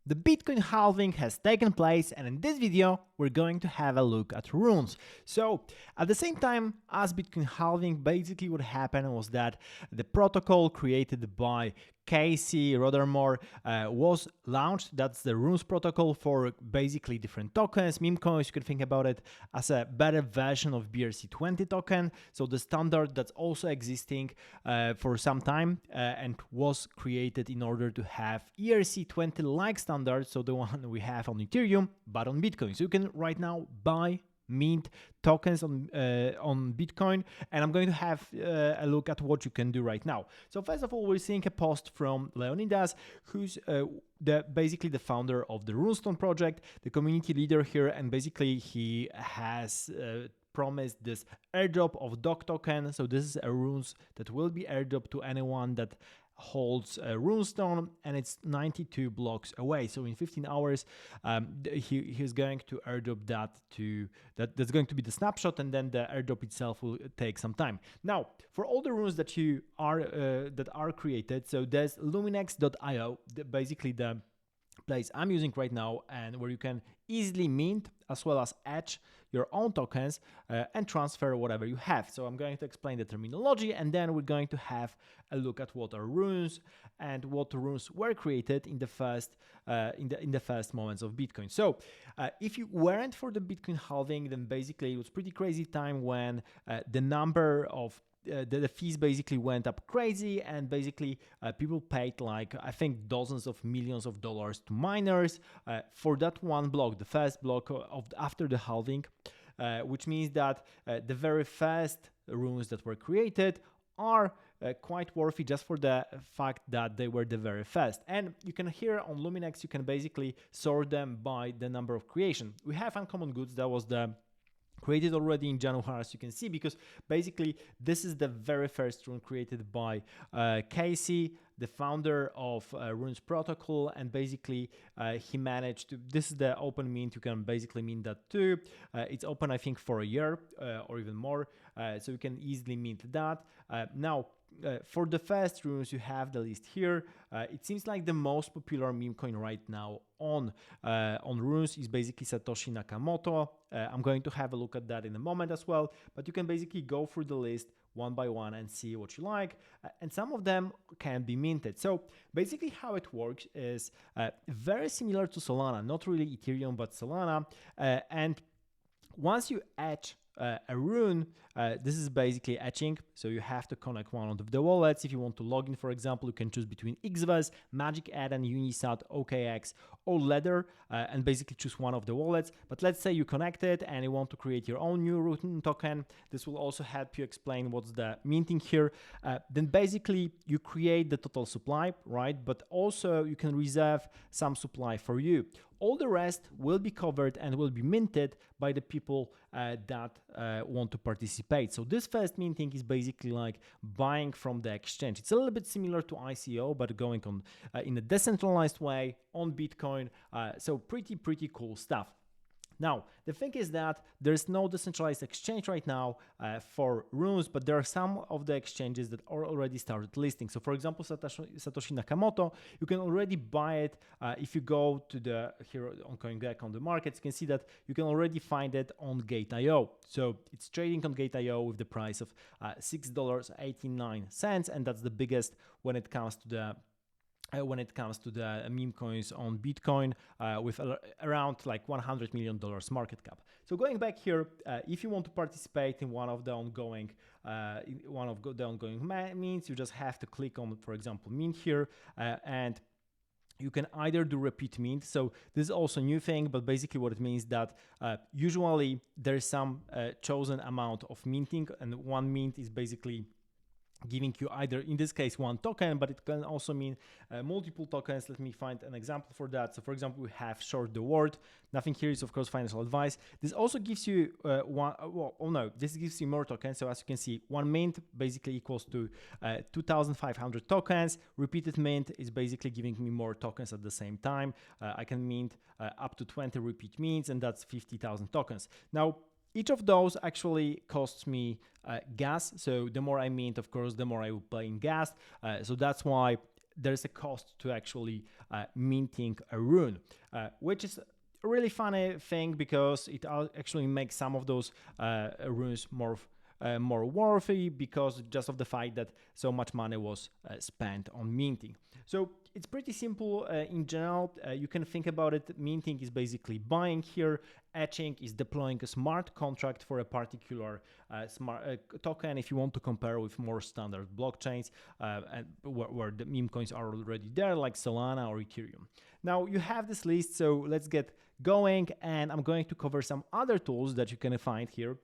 The Bitcoin halving has taken place, and in this video we're going to have a look at runes. So at the same time as Bitcoin halving, basically what happened was that the protocol created by Casey Rodermore was launched. That's the runes protocol for basically different tokens, memecoins. You can think about it as a better version of BRC20 token. So the standard that's also existing for some time and was created in order to have ERC20 like standard, so the one we have on Ethereum but on Bitcoin. So you can right now buy, mint tokens on Bitcoin, and I'm going to have a look at what you can do right now. So first of all, we're seeing a post from Leonidas, who's basically the founder of the Runestone project, the community leader here, and basically he has promised this airdrop of dog token. So this is a runes that will be airdrop to anyone that holds a runestone, and it's 92 blocks away. So in 15 hours he's going to airdrop that to that's going to be the snapshot, and then the airdrop itself will take some time. Now for all the runes that you are that are created, so there's luminex.io, basically the place I'm using right now, and where you can easily mint as well as etch your own tokens and transfer whatever you have. So I'm going to explain the terminology, and then we're going to have a look at what are runes and what runes were created in the first in the first moments of Bitcoin. So if you weren't for the Bitcoin halving, then basically it was pretty crazy time when the number of the fees basically went up crazy, and basically people paid like, I think, dozens of millions of dollars to miners for that one block, the first block of after the halving, which means that the very first runes that were created are quite worthy just for the fact that they were the very first. And you can here on Luminex, you can basically sort them by the number of creation. We have uncommon goods, that was the created already in January, as you can see, because basically this is the very first rune created by Casey, the founder of Runes protocol, and basically he managed to, this is the open mint, you can basically mint that too. It's open, I think, for a year or even more, so you can easily mint that. Now for the first runes, you have the list here. It seems like the most popular meme coin right now on runes is basically Satoshi Nakamoto. I'm going to have a look at that in a moment as well, but you can basically go through the list one by one and see what you like, and some of them can be minted. So basically how it works is very similar to Solana, not really Ethereum but Solana, and once you etch a rune, this is basically etching, so you have to connect one of the wallets. If you want to log in, for example, you can choose between XVAS, Magic Eden, Unisat, OKX, or Ledger, and basically choose one of the wallets. But let's say you connect it and you want to create your own new rune token. This will also help you explain what's the minting here. Then basically you create the total supply, right? But also you can reserve some supply for you. All the rest will be covered and will be minted by the people that want to participate. So this first minting is basically like buying from the exchange. It's a little bit similar to ICO, but going on in a decentralized way on Bitcoin. So pretty cool stuff. Now, the thing is that there's no decentralized exchange right now for runes, but there are some of the exchanges that are already started listing. So for example, Satoshi Nakamoto, you can already buy it. If you go to the here on CoinGecko on the markets, you can see that you can already find it on Gate.io. So it's trading on Gate.io with the price of $6.89, and that's the biggest when it comes to the meme coins on Bitcoin, with around like $100 million market cap. So going back here, if you want to participate in one of the ongoing mints, you just have to click on, for example, mint here, and you can either do repeat mint. So this is also a new thing, but basically what it means that usually there's some chosen amount of minting, and one mint is basically giving you either, in this case, one token, but it can also mean multiple tokens. Let me find an example for that. So for example, we have short the word. Nothing here is of course financial advice. This also gives you this gives you more tokens. So as you can see, one mint basically equals to 2,500 tokens. Repeated mint is basically giving me more tokens at the same time. I can mint up to 20 repeat mints, and that's 50,000 tokens. Now, each of those actually costs me gas. So the more I mint, of course, the more I will pay in gas. So that's why there's a cost to actually minting a rune, which is a really funny thing because it actually makes some of those runes more worthy because just of the fact that so much money was spent on minting. So it's pretty simple in general. You can think about it. Minting is basically buying here. Etching is deploying a smart contract for a particular smart token if you want to compare with more standard blockchains and where the meme coins are already there, like Solana or Ethereum. Now you have this list, so let's get going, and I'm going to cover some other tools that you can find here.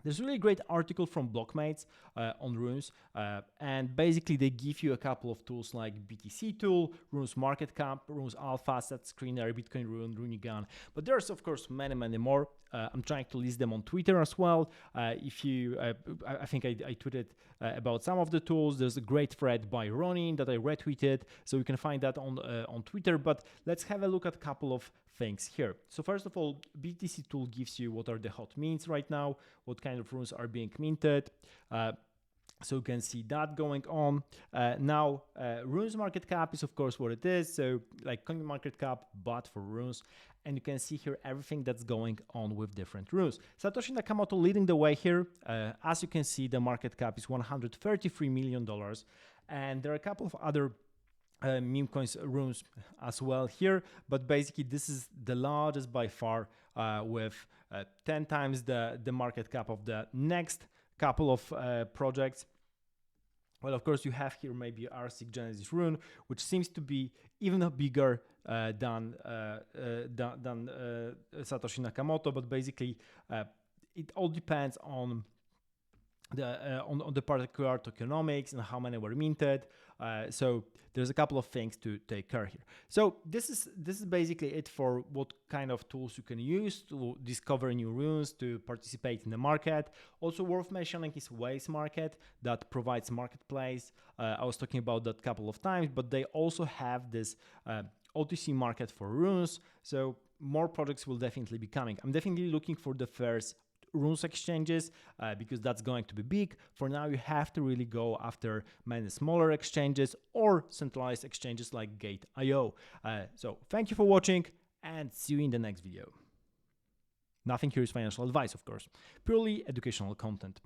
There's a really great article from Blockmates on runes, and basically they give you a couple of tools like BTC tool, runes market cap, runes alpha, asset screener, Bitcoin rune, Runigan. But there's of course many more. I'm trying to list them on Twitter as well. If you, I think I tweeted about some of the tools. There's a great thread by Ronin that I retweeted, so you can find that on Twitter. But let's have a look at a couple of things here. So first of all, BTC tool gives you what are the hot mints right now, what kind of runes are being minted. So you can see that going on. Now, runes market cap is of course what it is. So like coin market cap, but for runes. And you can see here everything that's going on with different runes. Satoshi Nakamoto leading the way here. As you can see, the market cap is $133 million. And there are a couple of other meme coins runes as well here, but basically this is the largest by far with 10 times the market cap of the next couple of projects. Well, of course you have here maybe RC Genesis rune, which seems to be even bigger than Satoshi Nakamoto, but basically it all depends on the particular tokenomics and how many were minted. So there's a couple of things to take care here. So this is basically it for what kind of tools you can use to discover new runes, to participate in the market. Also worth mentioning is Waves Market that provides marketplace. I was talking about that a couple of times, but they also have this OTC market for runes. So more projects will definitely be coming. I'm definitely looking for the first runes exchanges because that's going to be big. For now, you have to really go after many smaller exchanges or centralized exchanges like Gate.io. So thank you for watching and see you in the next video. Nothing here is financial advice, of course, purely educational content.